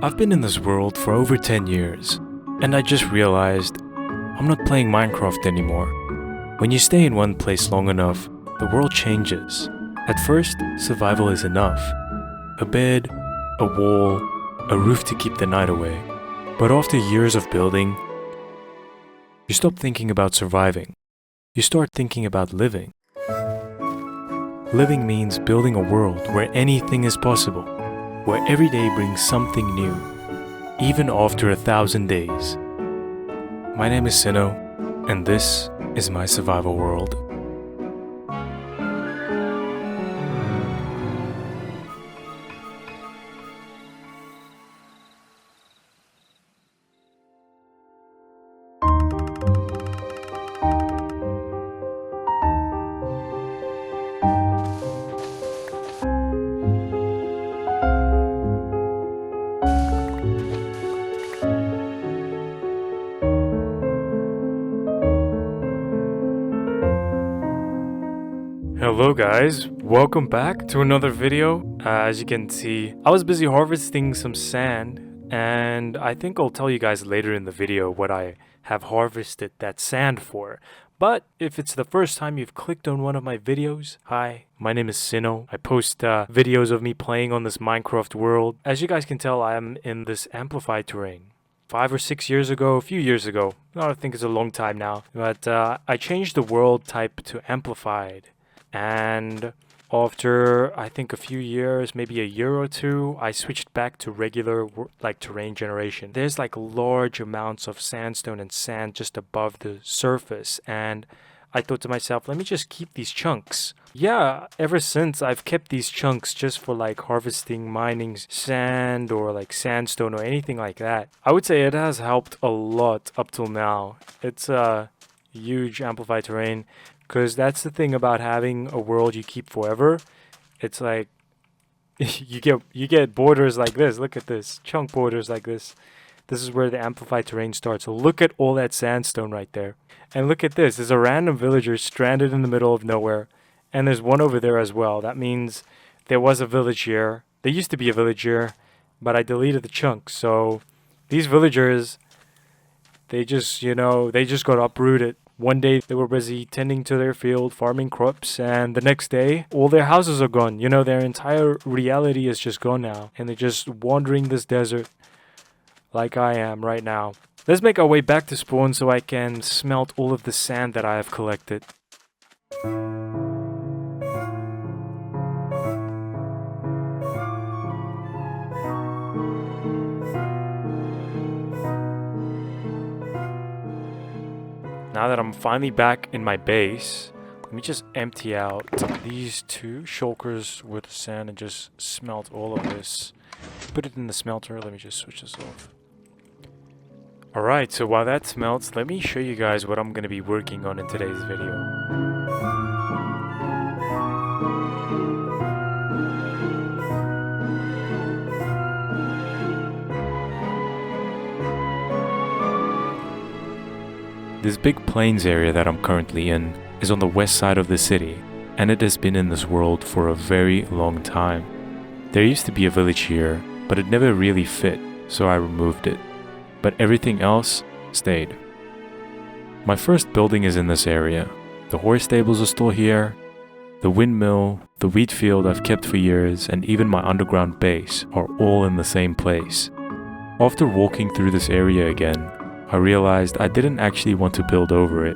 I've been in this world for over 10 years, and I just realized I'm not playing Minecraft anymore. When you stay in one place long enough, the world changes. At first, survival is enough. A bed, a wall, a roof to keep the night away. But after years of building, you stop thinking about surviving. You start thinking about living. Living means building a world where anything is possible, where every day brings something new, even after 1,000 days. My name is Sino, and this is my survival world. Hello guys, welcome back to another video. As you can see, I was busy harvesting some sand, and I think I'll tell you guys later in the video what I have harvested that sand for. But if it's the first time you've clicked on one of my videos, hi, my name is Sino. I post videos of me playing on this Minecraft world. As you guys can tell, I am in this amplified terrain. 5 or 6 years ago, a few years ago, I think it's a long time now, but I changed the world type to amplified. And after, I think, a few years, maybe a year or two, I switched back to regular, like, terrain generation. There's, like, large amounts of sandstone and sand just above the surface. And I thought to myself, let me just keep these chunks. Yeah, ever since, I've kept these chunks just for, like, harvesting, mining sand or, like, sandstone or anything like that. I would say it has helped a lot up till now. It's a huge amplified terrain. Because that's the thing about having a world you keep forever. It's like you get borders like this. Look at this. Chunk borders like this. This is where the amplified terrain starts. So look at all that sandstone right there. And look at this. There's a random villager stranded in the middle of nowhere. And there's one over there as well. That means there was a village here. There used to be a village here, but I deleted the chunks. So these villagers, they just got uprooted. One day they were busy tending to their field, farming crops, and the next day all their houses are gone. Their entire reality is just gone now, and they're just wandering this desert like I am right now. Let's make our way back to spawn so I can smelt all of the sand that I have collected. Now that I'm finally back in my base, let me just empty out these two shulkers with sand and just smelt all of this. Put it in the smelter. Let me just switch this off. Alright, so while that smelts, let me show you guys what I'm going to be working on in today's video. This big plains area that I'm currently in is on the west side of the city, and it has been in this world for a very long time. There used to be a village here, but it never really fit, so I removed it. But everything else stayed. My first building is in this area. The horse stables are still here. The windmill, the wheat field I've kept for years, and even my underground base are all in the same place. After walking through this area again, I realized I didn't actually want to build over it.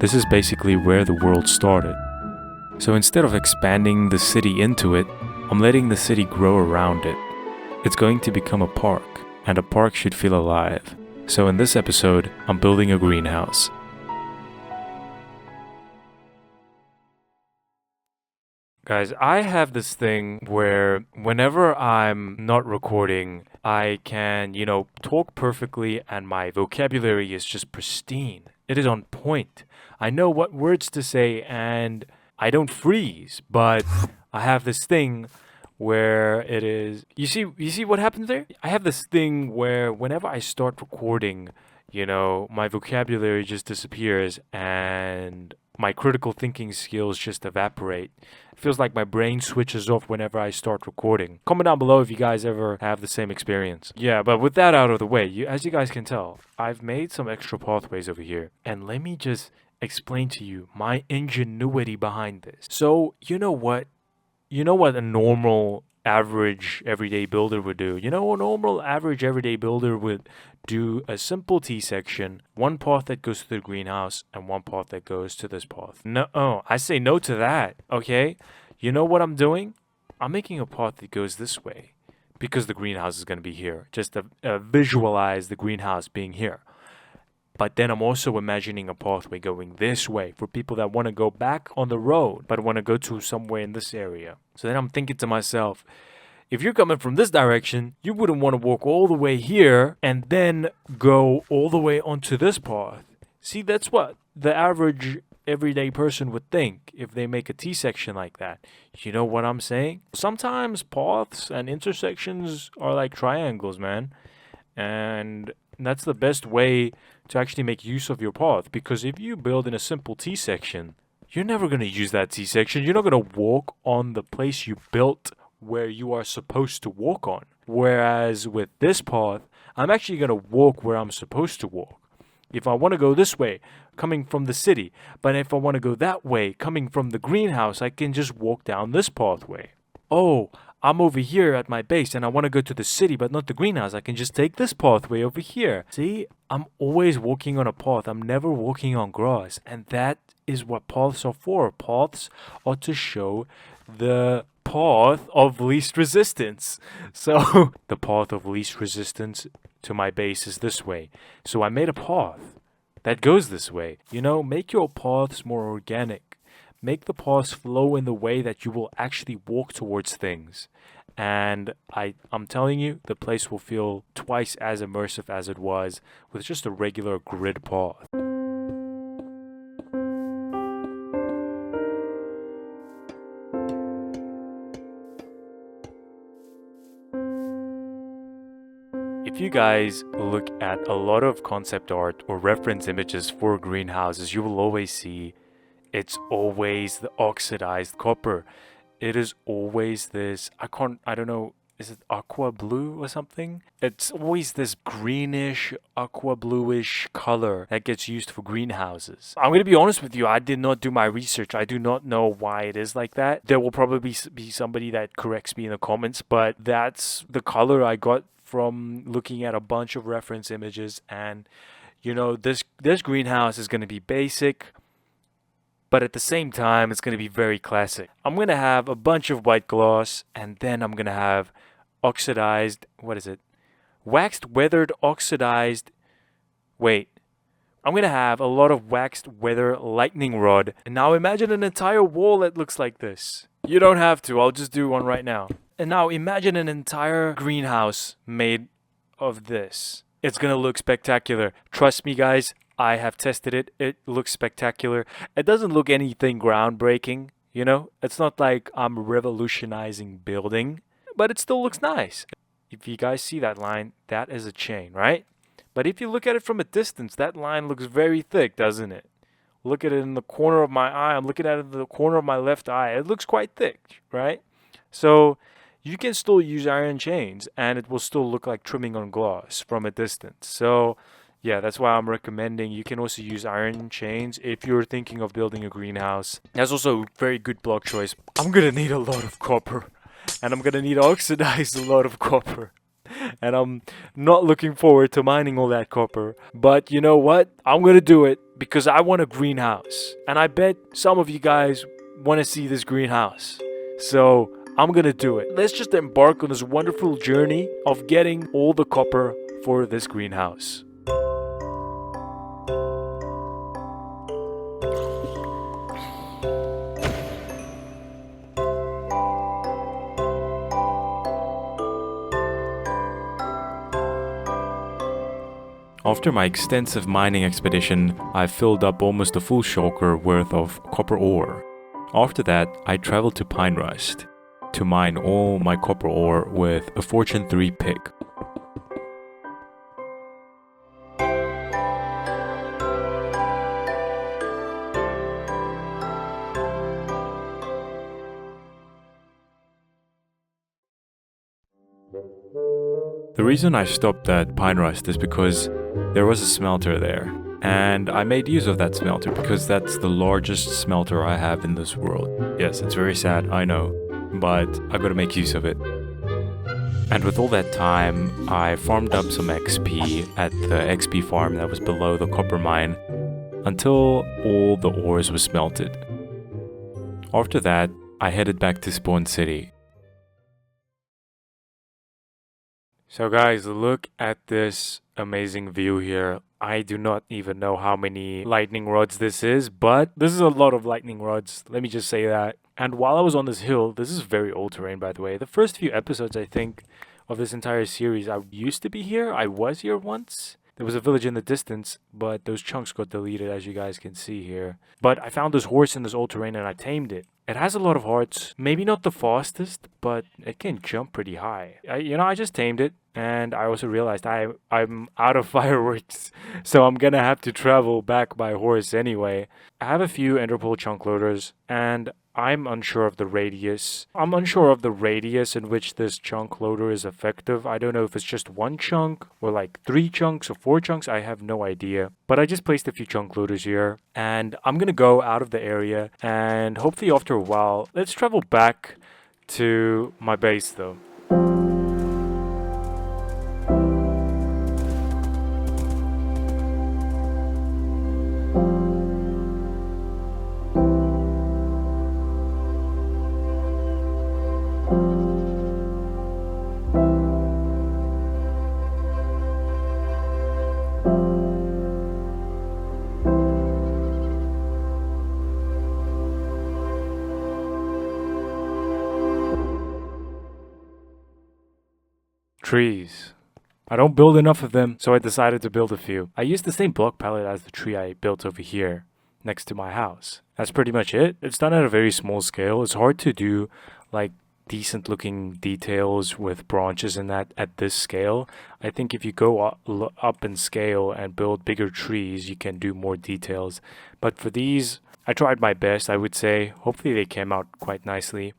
This is basically where the world started. So instead of expanding the city into it, I'm letting the city grow around it. It's going to become a park, and a park should feel alive. So in this episode, I'm building a greenhouse. Guys, I have this thing where whenever I'm not recording, I can, talk perfectly and my vocabulary is just pristine. It is on point. I know what words to say and I don't freeze, but I have this thing where it is... You see what happened there? I have this thing where whenever I start recording, my vocabulary just disappears and my critical thinking skills just evaporate. It feels like my brain switches off whenever I start recording. Comment down below if you guys ever have the same experience. Yeah, but with that out of the way, as you guys can tell, I've made some extra pathways over here. And let me just explain to you my ingenuity behind this. So, you know what? You know what a normal average everyday builder would do? You know, a normal average everyday builder would do a simple T-section, one path that goes to the greenhouse and one path that goes to this path. No, I say no to that, okay? You know what I'm doing? I'm making a path that goes this way because the greenhouse is going to be here. Just to visualize the greenhouse being here. But then I'm also imagining a pathway going this way for people that want to go back on the road, but want to go to somewhere in this area. So then I'm thinking to myself, if you're coming from this direction, you wouldn't want to walk all the way here and then go all the way onto this path. See, that's what the average everyday person would think if they make a T-section like that. You know what I'm saying? Sometimes paths and intersections are like triangles, man. And that's the best way to actually make use of your path, because if you build in a simple T-section, you're never going to use that T-section. You're not going to walk on the place you built where you are supposed to walk on. Whereas with this path, I'm actually going to walk where I'm supposed to walk. If I want to go this way, coming from the city, but if I want to go that way, coming from the greenhouse, I can just walk down this pathway. Oh, I'm over here at my base and I want to go to the city but not the greenhouse. I can just take this pathway over here. See, I'm always walking on a path. I'm never walking on grass. And that is what paths are for. Paths are to show the path of least resistance. So the path of least resistance to my base is this way. So I made a path that goes this way. You know, make your paths more organic. Make the paths flow in the way that you will actually walk towards things. And I'm telling you, the place will feel twice as immersive as it was with just a regular grid path. If you guys look at a lot of concept art or reference images for greenhouses, you will always see it's always the oxidized copper. It is always this, I don't know, is it aqua blue or something? It's always this greenish, aqua bluish color that gets used for greenhouses. I'm going to be honest with you, I did not do my research. I do not know why it is like that. There will probably be somebody that corrects me in the comments, but that's the color I got from looking at a bunch of reference images. And, you know, this greenhouse is going to be basic, but at the same time, it's going to be very classic. I'm going to have a bunch of white gloss, and then I'm going to have oxidized, what is it? Waxed, weathered, oxidized, wait. I'm going to have a lot of waxed, weather, lightning rod. And now imagine an entire wall that looks like this. You don't have to, I'll just do one right now. And now imagine an entire greenhouse made of this. It's going to look spectacular. Trust me, guys. I have tested it. It looks spectacular. It doesn't look anything groundbreaking, you know? It's not like I'm revolutionizing building, but it still looks nice. If you guys see that line, that is a chain, right? But if you look at it from a distance, that line looks very thick, doesn't it? Look at it in the corner of my eye. I'm looking at it in the corner of my left eye. It looks quite thick, right? So you can still use iron chains and it will still look like trimming on gloss from a distance. So yeah, that's why I'm recommending you can also use iron chains if you're thinking of building a greenhouse. That's also a very good block choice. I'm gonna need a lot of copper, and I'm gonna need to oxidize a lot of copper. And I'm not looking forward to mining all that copper. But you know what? I'm gonna do it because I want a greenhouse. And I bet some of you guys want to see this greenhouse. So I'm gonna do it. Let's just embark on this wonderful journey of getting all the copper for this greenhouse. After my extensive mining expedition, I filled up almost a full shulker worth of copper ore. After that, I traveled to Pine Rust to mine all my copper ore with a Fortune 3 pick. reason I stopped at Pine Rust is because there was a smelter there. And I made use of that smelter because that's the largest smelter I have in this world. Yes, it's very sad, I know, but I gotta make use of it. And with all that time, I farmed up some XP at the XP farm that was below the copper mine until all the ores were smelted. After that, I headed back to Spawn City. So guys, look at this amazing view here. I do not even know how many lightning rods this is, but this is a lot of lightning rods. Let me just say that. And while I was on this hill, this is very old terrain, by the way. The first few episodes, I think, of this entire series, I used to be here. I was here once. There was a village in the distance, but those chunks got deleted, as you guys can see here. But I found this horse in this old terrain and I tamed it. It has a lot of hearts. Maybe not the fastest, but it can jump pretty high. I just tamed it. And I also realized I'm out of fireworks, so I'm gonna have to travel back by horse anyway. I have a few Enderpearl chunk loaders, and I'm unsure of the radius. I'm unsure of the radius in which this chunk loader is effective. I don't know if it's just one chunk, or like 3 chunks, or 4 chunks. I have no idea. But I just placed a few chunk loaders here, and I'm gonna go out of the area, and hopefully after a while, let's travel back to my base though. Trees. I don't build enough of them, so I decided to build a few. I used the same block palette as the tree I built over here, next to my house. That's pretty much it. It's done at a very small scale. It's hard to do, like, decent looking details with branches and that at this scale. I think if you go up in scale and build bigger trees, you can do more details. But for these, I tried my best, I would say. Hopefully they came out quite nicely.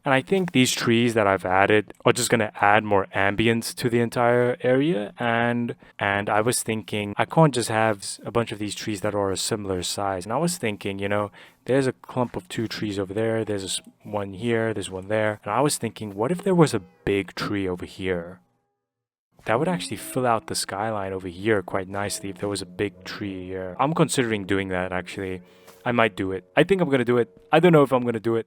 And I think these trees that I've added are just going to add more ambience to the entire area. And I was thinking, I can't just have a bunch of these trees that are a similar size. And I was thinking, there's a clump of 2 trees over there. There's one here, there's one there. And I was thinking, what if there was a big tree over here? That would actually fill out the skyline over here quite nicely if there was a big tree here. I'm considering doing that, actually. I might do it. I think I'm going to do it. I don't know if I'm going to do it.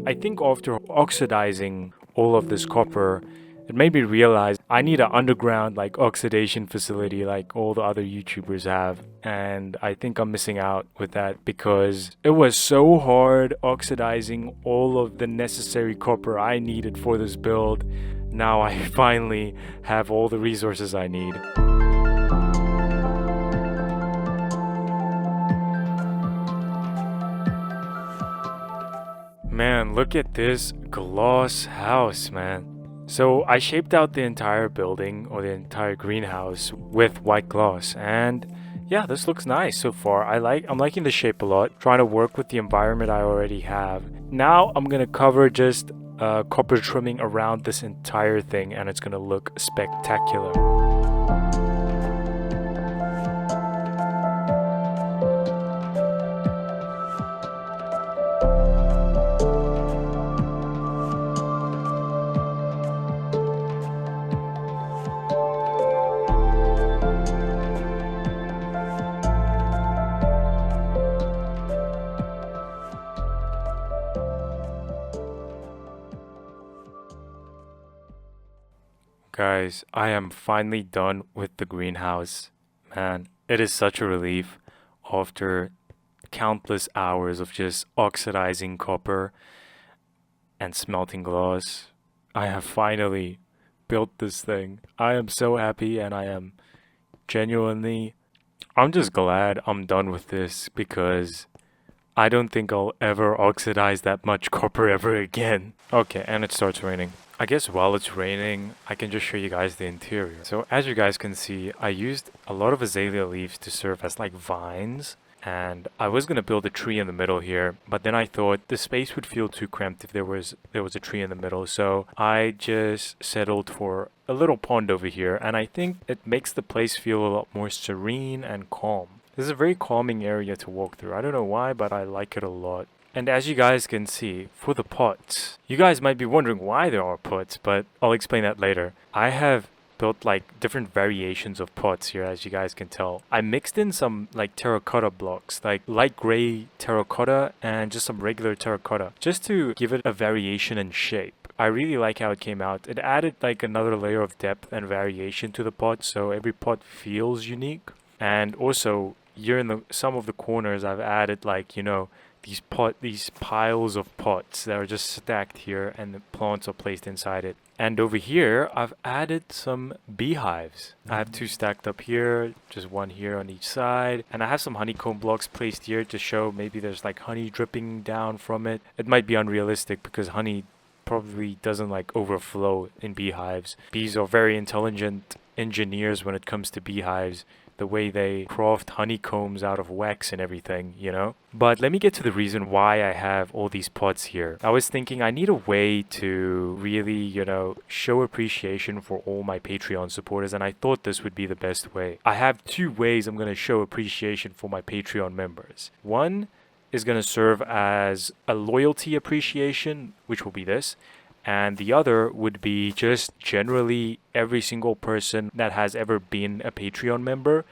I think after oxidizing all of this copper, it made me realize I need an underground oxidation facility like all the other YouTubers have. And I think I'm missing out with that because it was so hard oxidizing all of the necessary copper I needed for this build. Now I finally have all the resources I need. Man, look at this glass house, man. So I shaped out the entire building or the entire greenhouse with white glass, and yeah, this looks nice so far. I'm liking the shape a lot, trying to work with the environment I already have. Now I'm gonna cover just copper trimming around this entire thing, and it's gonna look spectacular. Guys, I am finally done with the greenhouse. Man, it is such a relief after countless hours of just oxidizing copper and smelting glass. I have finally built this thing. I am so happy, and I am I'm just glad I'm done with this because I don't think I'll ever oxidize that much copper ever again. Okay, and it starts raining. I guess while it's raining, I can just show you guys the interior. So as you guys can see, I used a lot of azalea leaves to serve as like vines. and I was gonna build a tree in the middle here, but then I thought the space would feel too cramped if there was a tree in the middle, so I just settled for a little pond over here, and I think it makes the place feel a lot more serene and calm. This is a very calming area to walk through. I don't know why, but I like it a lot. And as you guys can see, for the pots, you guys might be wondering why there are pots, but I'll explain that later. I have built like different variations of pots here, as you guys can tell. I mixed in some like terracotta blocks, like light gray terracotta and just some regular terracotta, just to give it a variation in shape. I really like how it came out. It added like another layer of depth and variation to the pot, so every pot feels unique. And also, here in some of the corners, I've added like, these piles of pots that are just stacked here, and the plants are placed inside it. And over here, I've added some beehives. I have 2 stacked up here, just 1 here on each side. And I have some honeycomb blocks placed here to show maybe there's like honey dripping down from it. It might be unrealistic because honey probably doesn't like overflow in beehives. Bees are very intelligent engineers when it comes to beehives. The way they craft honeycombs out of wax and everything, But let me get to the reason why I have all these pots here. I was thinking I need a way to really, show appreciation for all my Patreon supporters, and I thought this would be the best way. I have 2 ways I'm going to show appreciation for my Patreon members. One is going to serve as a loyalty appreciation, which will be this. And the other would be just generally every single person that has ever been a Patreon member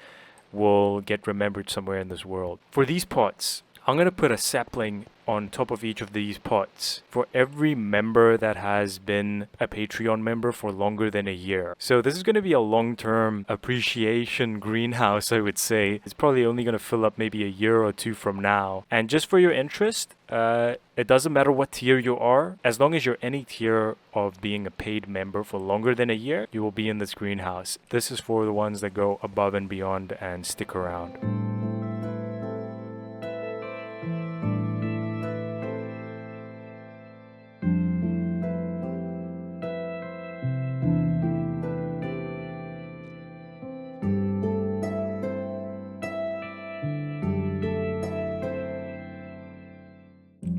will get remembered somewhere in this world. For these pots, I'm going to put a sapling on top of each of these pots for every member that has been a Patreon member for longer than a year. So this is going to be a long-term appreciation greenhouse, I would say. It's probably only going to fill up maybe a year or 2 from now. And just for your interest, it doesn't matter what tier you are. As long as you're any tier of being a paid member for longer than a year, you will be in this greenhouse. This is for the ones that go above and beyond and stick around.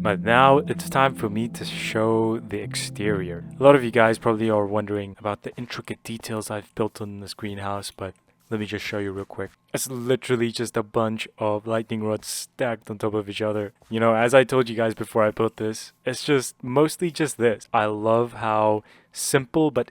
But now it's time for me to show the exterior. A lot of you guys probably are wondering about the intricate details I've built on this greenhouse, but let me just show you real quick. It's literally just a bunch of lightning rods stacked on top of each other. As I told you guys before I built this, it's just mostly just this. I love how simple but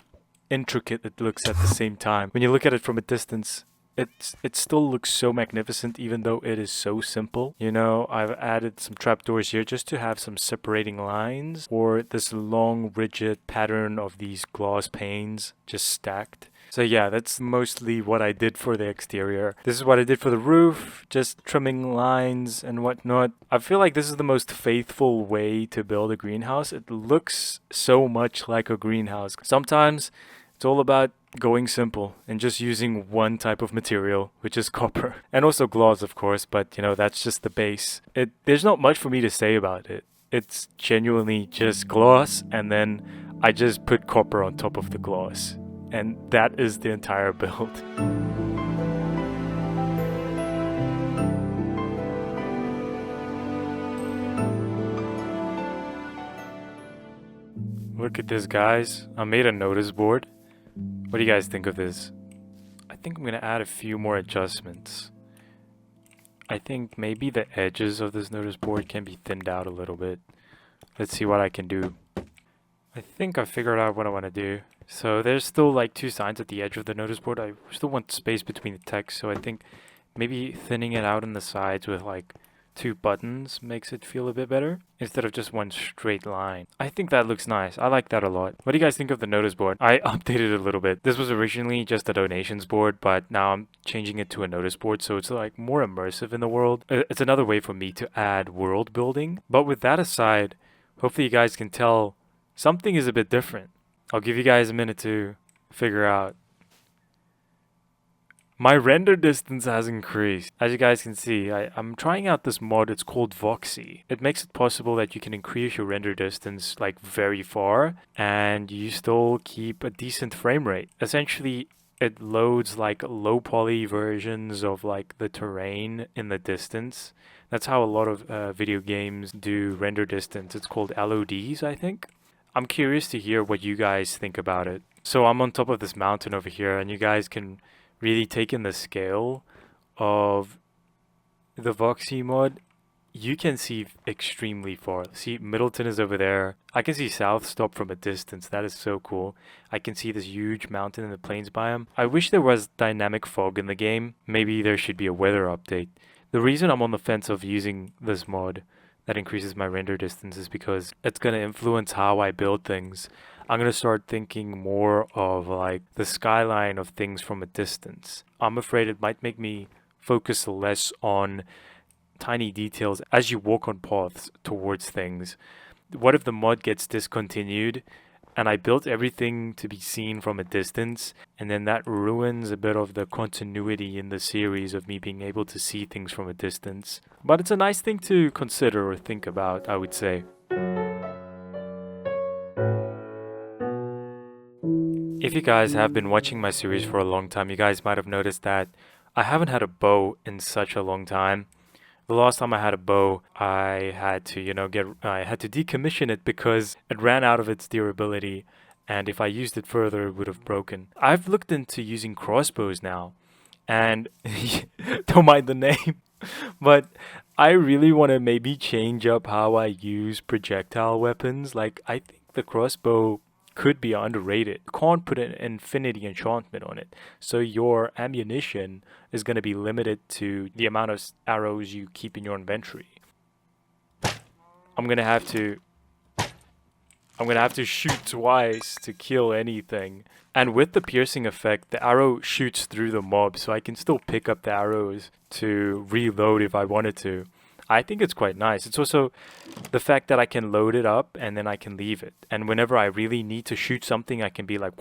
intricate it looks at the same time. When you look at it from a distance, it still looks so magnificent even though it is so simple. I've added some trapdoors here just to have some separating lines, or this long rigid pattern of these glass panes just stacked. So yeah, that's mostly what I did for the exterior. This is what I did for the roof, just trimming lines and whatnot. I feel like this is the most faithful way to build a greenhouse. It looks so much like a greenhouse. Sometimes it's all about going simple and just using one type of material, which is copper. And also glass, of course, but that's just the base. There's not much for me to say about it. It's genuinely just glass, and then I just put copper on top of the glass. And that is the entire build. Look at this, guys. I made a notice board. What do you guys think of this? I think I'm going to add a few more adjustments. I think maybe the edges of this notice board can be thinned out a little bit. Let's see what I can do. I think I figured out what I want to do. So there's still like 2 signs at the edge of the notice board. I still want space between the text, so I think maybe thinning it out on the sides with like 2 buttons makes it feel a bit better instead of just one straight line. I think that looks nice. I like that a lot. What do you guys think of the notice board? I updated it a little bit. This was originally just a donations board, but now I'm changing it to a notice board, so it's like more immersive in the world. It's another way for me to add world building. But with that aside, hopefully you guys can tell something is a bit different. I'll give you guys a minute to figure out. My render distance has increased. As you guys can see, I'm trying out this mod. It's called Voxy. It makes it possible that you can increase your render distance like very far and you still keep a decent frame rate. Essentially, it loads like low poly versions of like the terrain in the distance. That's how a lot of video games do render distance. It's called LODs, I think. I'm curious to hear what you guys think about it. So I'm on top of this mountain over here, and you guys can really take in the scale of the Voxy mod. You can see extremely far. See, Middleton is over there. I can see South Stop from a distance. That is so cool. I can see this huge mountain in the plains biome. I wish there was dynamic fog in the game. Maybe there should be a weather update. The reason I'm on the fence of using this mod that increases my render distance is because it's going to influence how I build things. I'm going to start thinking more of like the skyline of things from a distance. I'm afraid it might make me focus less on tiny details as you walk on paths towards things. What if the mod gets discontinued and I built everything to be seen from a distance, and then that ruins a bit of the continuity in the series of me being able to see things from a distance? But it's a nice thing to consider or think about, I would say. If you guys have been watching my series for a long time, you guys might have noticed that I haven't had a bow in such a long time. The last time I had a bow, I had to, I had to decommission it because it ran out of its durability, and if I used it further, it would have broken. I've looked into using crossbows now, and don't mind the name, but I really want to maybe change up how I use projectile weapons. Like, I think the crossbow could be underrated. You can't put an infinity enchantment on it, so your ammunition is going to be limited to the amount of arrows you keep in your inventory. I'm gonna have to shoot twice to kill anything. And with the piercing effect, the arrow shoots through the mob, so I can still pick up the arrows to reload if I wanted to. I think it's quite nice. It's also the fact that I can load it up and then I can leave it. And whenever I really need to shoot something, I can be like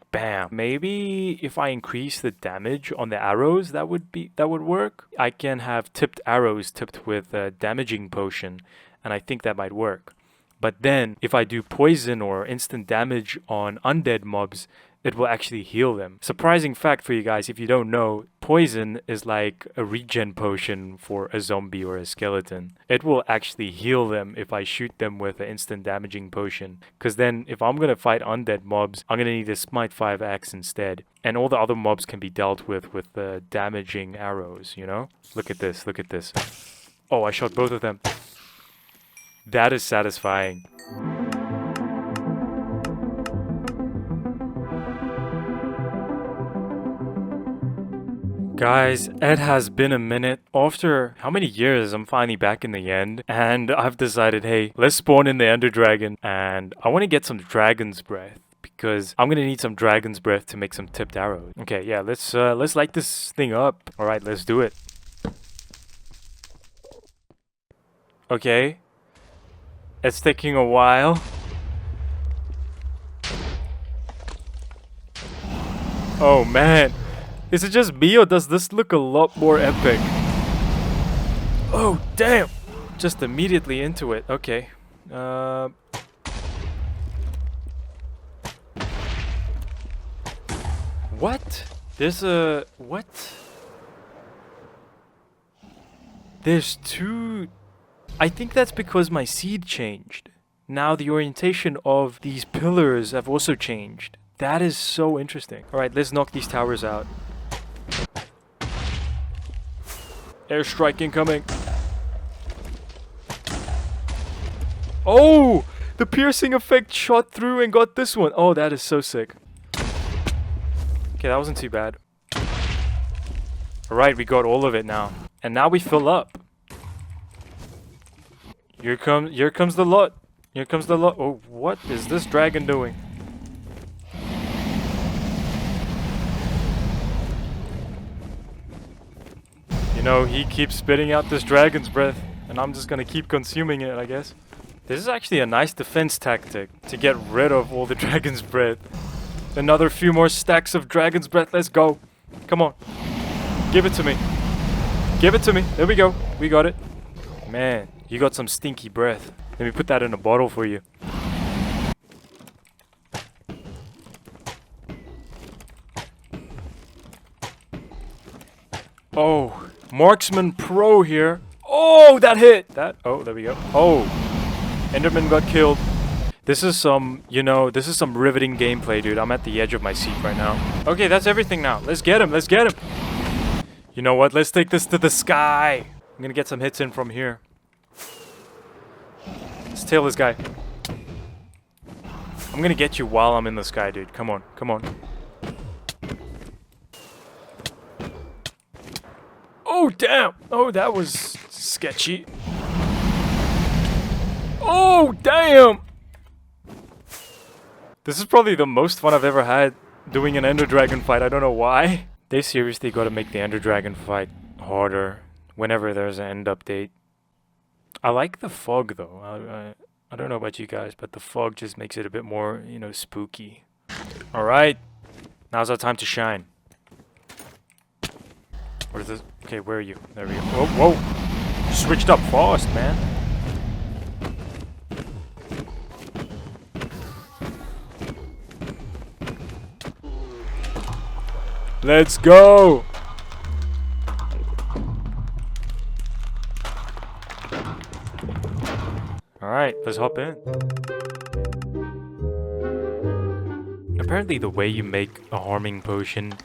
bam. Maybe if I increase the damage on the arrows, that would work. I can have tipped arrows tipped with a damaging potion, and I think that might work. But then if I do poison or instant damage on undead mobs, it will actually heal them. Surprising fact for you guys, if you don't know, poison is like a regen potion for a zombie or a skeleton. It will actually heal them if I shoot them with an instant damaging potion. Because then if I'm going to fight undead mobs, I'm going to need a Smite 5 axe instead. And all the other mobs can be dealt with the damaging arrows, you know? Look at this, look at this. Oh, I shot both of them. That is satisfying. Guys, it has been a minute. After how many years, I'm finally back in the end, and I've decided, hey, let's spawn in the Ender Dragon, and I want to get some Dragon's Breath, because I'm gonna need some Dragon's Breath to make some tipped arrows. Okay, yeah, let's light this thing up. All right, let's do it. Okay, it's taking a while. Oh man. Is it just me, or does this look a lot more epic? Oh, damn! Just immediately into it. Okay. What? There's a... What? There's two... I think that's because my seed changed. Now the orientation of these pillars have also changed. That is so interesting. Alright, let's knock these towers out. Airstrike incoming. Oh! The piercing effect shot through and got this one. Oh, that is so sick. Okay, that wasn't too bad. Alright, we got all of it now. And now we fill up. Here comes the lot. Here comes the lot. Oh, what is this dragon doing? You know, he keeps spitting out this dragon's breath, and I'm just gonna keep consuming it, I guess. This is actually a nice defense tactic to get rid of all the dragon's breath. Another few more stacks of dragon's breath. Let's go. Come on. Give it to me. Give it to me. There we go. We got it. Man, you got some stinky breath. Let me put that in a bottle for you. Oh, Marksman Pro here. Oh, that hit! Oh, there we go. Oh, Enderman got killed. This is some, this is some riveting gameplay, dude. I'm at the edge of my seat right now. Okay, that's everything now. Let's get him, let's get him. You know what? Let's take this to the sky. I'm gonna get some hits in from here. Let's tail this guy. I'm gonna get you while I'm in the sky, dude. Come on, come on. Oh, damn! Oh, that was sketchy. Oh, damn! This is probably the most fun I've ever had doing an Ender Dragon fight. I don't know why. They seriously gotta make the Ender Dragon fight harder whenever there's an end update. I like the fog though. I don't know about you guys, but the fog just makes it a bit more, spooky. Alright. Now's our time to shine. What is this? Okay, where are you? There we go. Whoa, whoa. You switched up fast, man. Let's go! Alright, let's hop in. Apparently the way you make a harming potion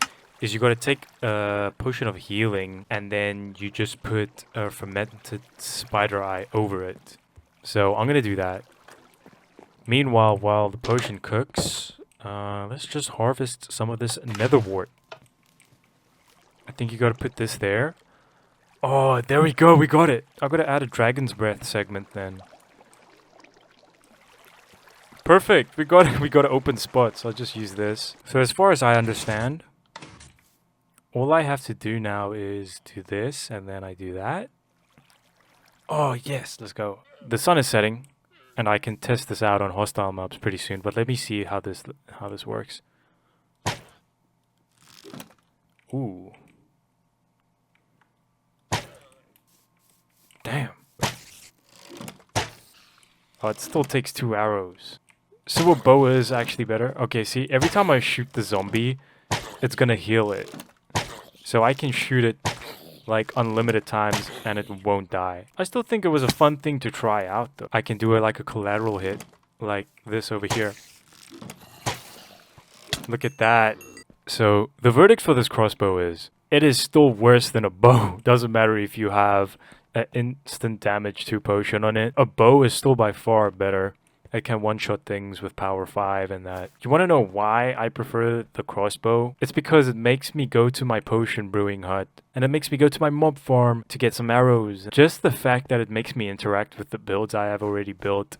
is you gotta take a potion of healing and then you just put a fermented spider eye over it. So I'm gonna do that. Meanwhile, while the potion cooks, let's just harvest some of this nether wart. I think you gotta put this there. Oh, there we go, we got it. I'm gonna add a dragon's breath segment then. Perfect, we got it. We got an open spot, so I'll just use this. So as far as I understand, all I have to do now is do this, and then I do that. Oh yes, let's go. The sun is setting, and I can test this out on hostile mobs pretty soon. But let me see how this works. Ooh. Damn. Oh, it still takes 2 arrows. So a bow is actually better. Okay, see, every time I shoot the zombie, it's gonna heal it. So I can shoot it like unlimited times and it won't die. I still think it was a fun thing to try out though. I can do it like a collateral hit, like this over here. Look at that. So the verdict for this crossbow is, it is still worse than a bow. Doesn't matter if you have an instant damage 2 potion on it. A bow is still by far better. It can one-shot things with power 5 and that. You want to know why I prefer the crossbow? It's because it makes me go to my potion brewing hut. And it makes me go to my mob farm to get some arrows. Just the fact that it makes me interact with the builds I have already built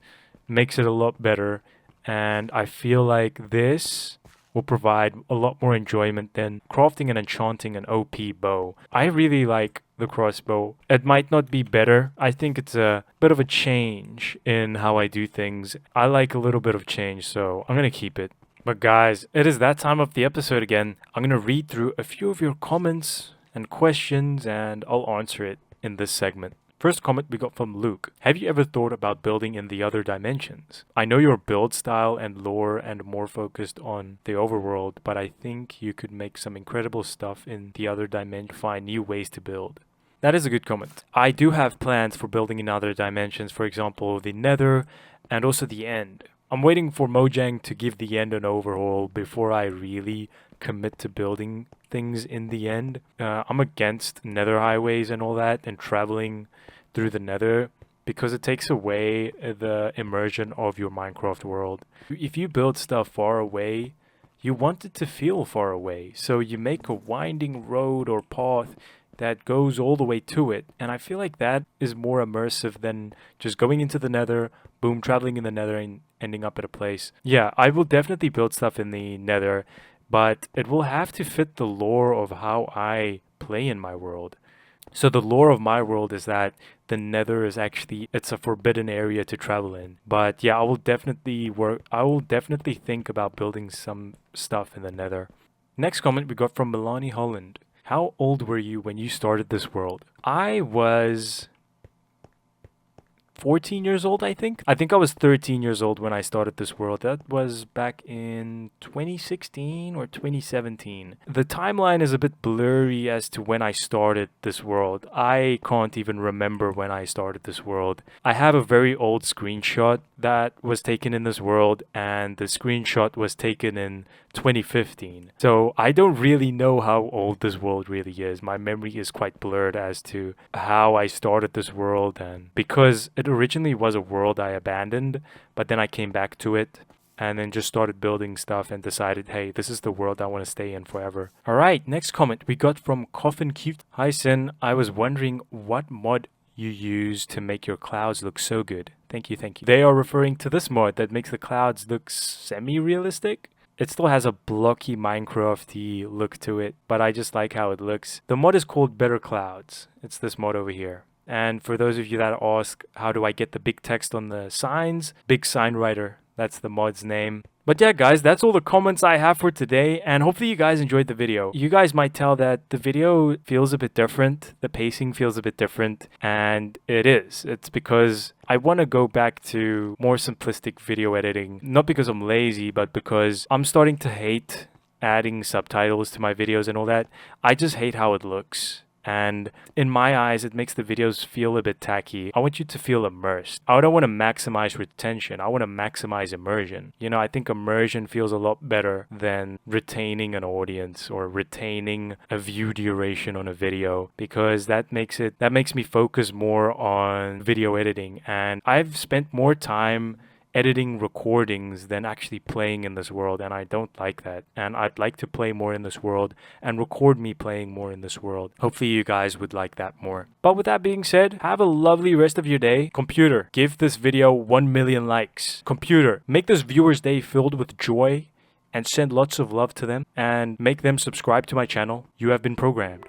makes it a lot better. And I feel like this will provide a lot more enjoyment than crafting and enchanting an OP bow. I really like the crossbow. It might not be better. I think it's a bit of a change in how I do things. I like a little bit of change, so I'm gonna keep it. But guys, it is that time of the episode again. I'm gonna read through a few of your comments and questions and I'll answer it in this segment. First comment we got from Luke. Have you ever thought about building in the other dimensions? I know your build style and lore and more focused on the overworld, but I think you could make some incredible stuff in the other dimension, find new ways to build. That is a good comment. I do have plans for building in other dimensions, for example, the Nether and also the End. I'm waiting for Mojang to give the End an overhaul before I really commit to building things in the End. I'm against Nether highways and all that and traveling through the Nether because it takes away the immersion of your Minecraft world. If you build stuff far away, you want it to feel far away. So you make a winding road or path that goes all the way to it. And I feel like that is more immersive than just going into the Nether, boom, traveling in the Nether and ending up at a place. Yeah, I will definitely build stuff in the Nether, but it will have to fit the lore of how I play in my world. So the lore of my world is that the Nether is actually, it's a forbidden area to travel in. But yeah, I will definitely think about building some stuff in the Nether. Next comment we got from Milani Holland. How old were you when you started this world? I was 14 years old, I think. I think I was 13 years old when I started this world. That was back in 2016 or 2017. The timeline is a bit blurry as to when I started this world. I can't even remember when I started this world. I have a very old screenshot that was taken in this world, and the screenshot was taken in 2015. So I don't really know how old this world really is. My memory is quite blurred as to how I started this world, and because it originally was a world I abandoned, but then I came back to it and then just started building stuff and decided, hey, this is the world I want to stay in forever. All right, next comment we got from Coffin Cute. Hi Sin, I was wondering what mod you use to make your clouds look so good. Thank you, thank you. They are referring to this mod that makes the clouds look semi-realistic. It still has a blocky Minecrafty look to it, but I just like how it looks. The mod is called Better Clouds. It's this mod over here. And for those of you that ask, how do I get the big text on the signs? Big Sign Writer. That's the mod's name. But yeah, guys, that's all the comments I have for today, and hopefully you guys enjoyed the video. You guys might tell that the video feels a bit different, the pacing feels a bit different, and it is. It's because I want to go back to more simplistic video editing, not because I'm lazy, but because I'm starting to hate adding subtitles to my videos and all that. I just hate how it looks. And in my eyes, it makes the videos feel a bit tacky. I want you to feel immersed. I don't want to maximize retention. I want to maximize immersion. You know, I think immersion feels a lot better than retaining an audience or retaining a view duration on a video, because that makes me focus more on video editing. And I've spent more time editing recordings than actually playing in this world, and I don't like that. And I'd like to play more in this world and record me playing more in this world. Hopefully you guys would like that more. But with that being said, have a lovely rest of your day. Computer, give this video 1 million likes. Computer, make this viewer's day filled with joy and send lots of love to them and make them subscribe to my channel. You have been programmed.